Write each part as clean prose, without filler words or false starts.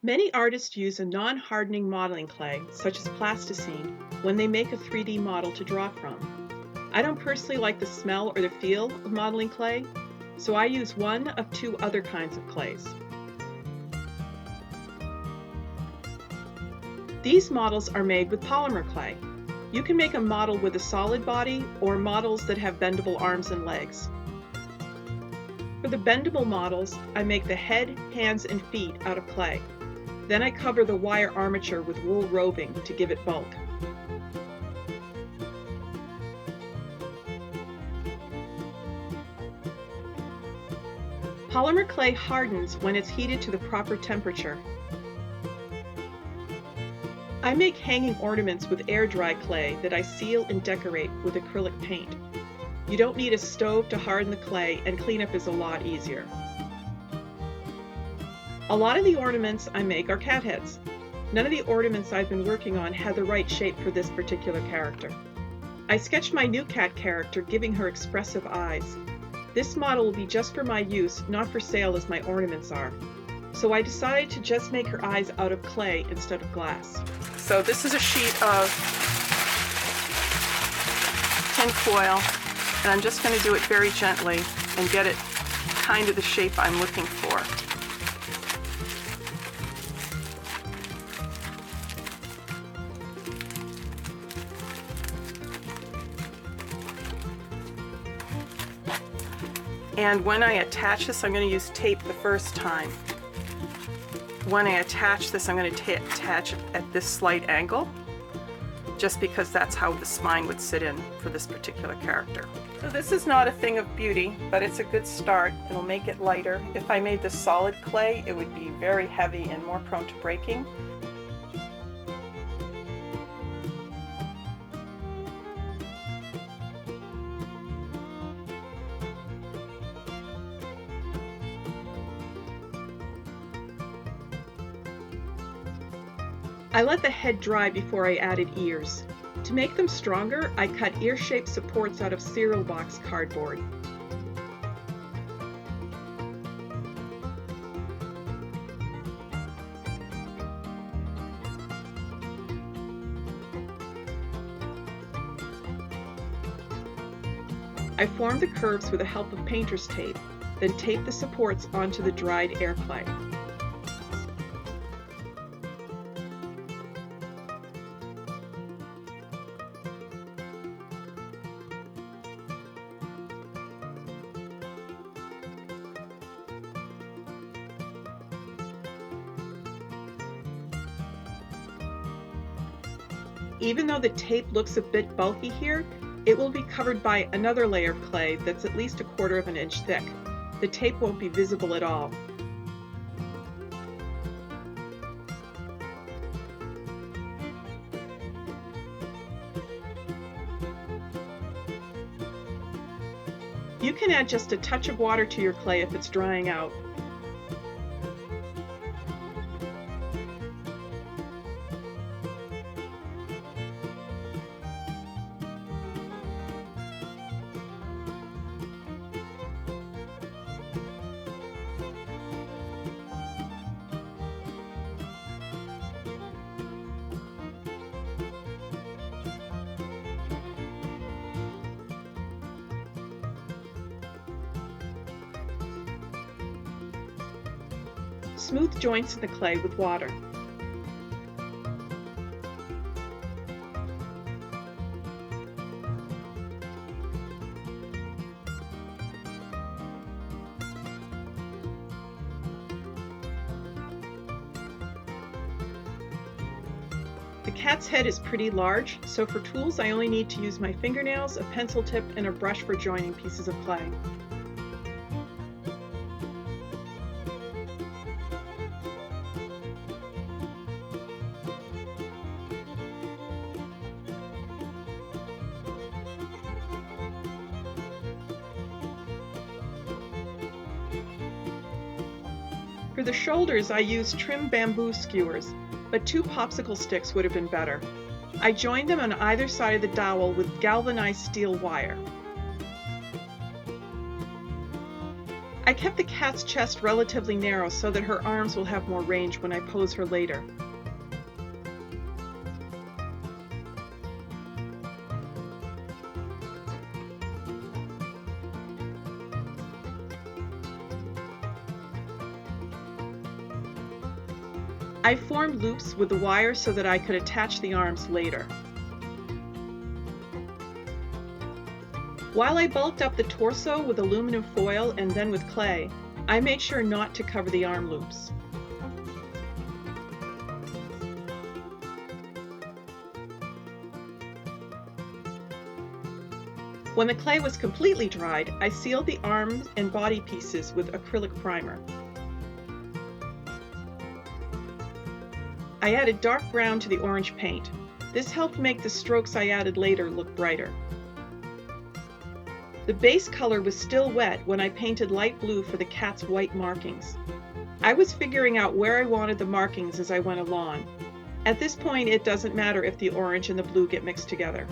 Many artists use a non-hardening modeling clay, such as plasticine, when they make a 3D model to draw from. I don't personally like the smell or the feel of modeling clay, so I use one of two other kinds of clays. These models are made with polymer clay. You can make a model with a solid body or models that have bendable arms and legs. For the bendable models, I make the head, hands, and feet out of clay. Then I cover the wire armature with wool roving to give it bulk. Polymer clay hardens when it's heated to the proper temperature. I make hanging ornaments with air-dry clay that I seal and decorate with acrylic paint. You don't need a stove to harden the clay, and cleanup is a lot easier. A lot of the ornaments I make are cat heads. None of the ornaments I've been working on had the right shape for this particular character. I sketched my new cat character, giving her expressive eyes. This model will be just for my use, not for sale as my ornaments are. So I decided to just make her eyes out of clay instead of glass. So this is a sheet of tin foil, and I'm just going to do it very gently and get it kind of the shape I'm looking for. And when I attach this, I'm going to use tape the first time. When I attach this, I'm going to attach it at this slight angle, just because that's how the spine would sit in for this particular character. So this is not a thing of beauty, but it's a good start. It'll make it lighter. If I made this solid clay, it would be very heavy and more prone to breaking. I let the head dry before I added ears. To make them stronger, I cut ear-shaped supports out of cereal box cardboard. I formed the curves with the help of painter's tape, then taped the supports onto the dried air clay. Even though the tape looks a bit bulky here, it will be covered by another layer of clay that's at least 1/4 of an inch thick. The tape won't be visible at all. You can add just a touch of water to your clay if it's drying out. Smooth joints in the clay with water. The cat's head is pretty large, so for tools I only need to use my fingernails, a pencil tip, and a brush for joining pieces of clay. For the shoulders, I used trim bamboo skewers, but 2 popsicle sticks would have been better. I joined them on either side of the dowel with galvanized steel wire. I kept the cat's chest relatively narrow so that her arms will have more range when I pose her later. I formed loops with the wire so that I could attach the arms later. While I bulked up the torso with aluminum foil and then with clay, I made sure not to cover the arm loops. When the clay was completely dried, I sealed the arms and body pieces with acrylic primer. I added dark brown to the orange paint. This helped make the strokes I added later look brighter. The base color was still wet when I painted light blue for the cat's white markings. I was figuring out where I wanted the markings as I went along. At this point, it doesn't matter if the orange and the blue get mixed together.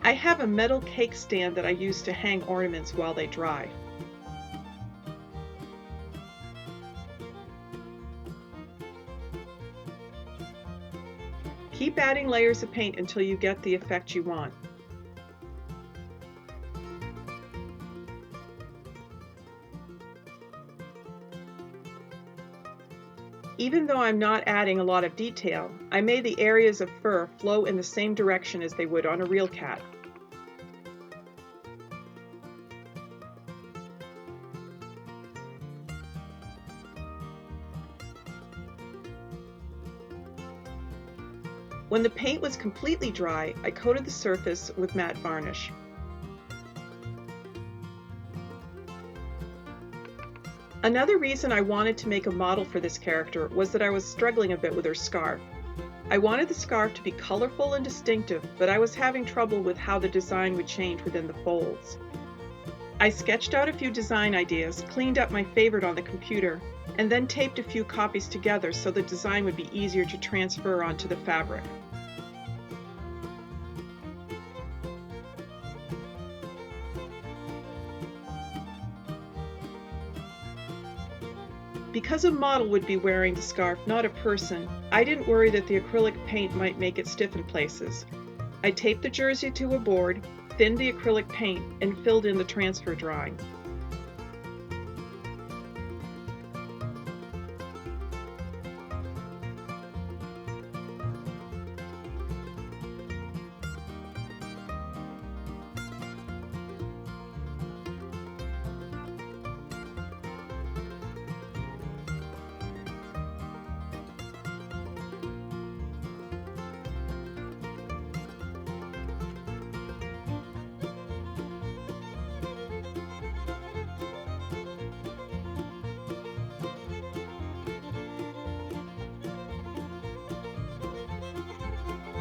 I have a metal cake stand that I use to hang ornaments while they dry. Keep adding layers of paint until you get the effect you want. Even though I'm not adding a lot of detail, I made the areas of fur flow in the same direction as they would on a real cat. When the paint was completely dry, I coated the surface with matte varnish. Another reason I wanted to make a model for this character was that I was struggling a bit with her scarf. I wanted the scarf to be colorful and distinctive, but I was having trouble with how the design would change within the folds. I sketched out a few design ideas, cleaned up my favorite on the computer, and then taped a few copies together so the design would be easier to transfer onto the fabric. Because a model would be wearing the scarf, not a person, I didn't worry that the acrylic paint might make it stiff in places. I taped the jersey to a board, thinned the acrylic paint, and filled in the transfer drawing.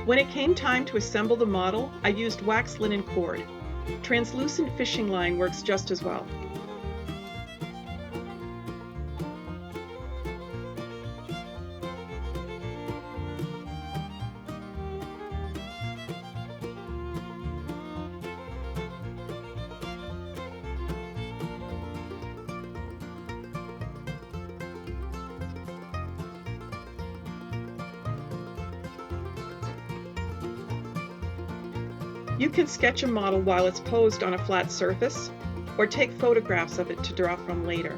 When it came time to assemble the model, I used wax linen cord. Translucent fishing line works just as well. You can sketch a model while it's posed on a flat surface, or take photographs of it to draw from later.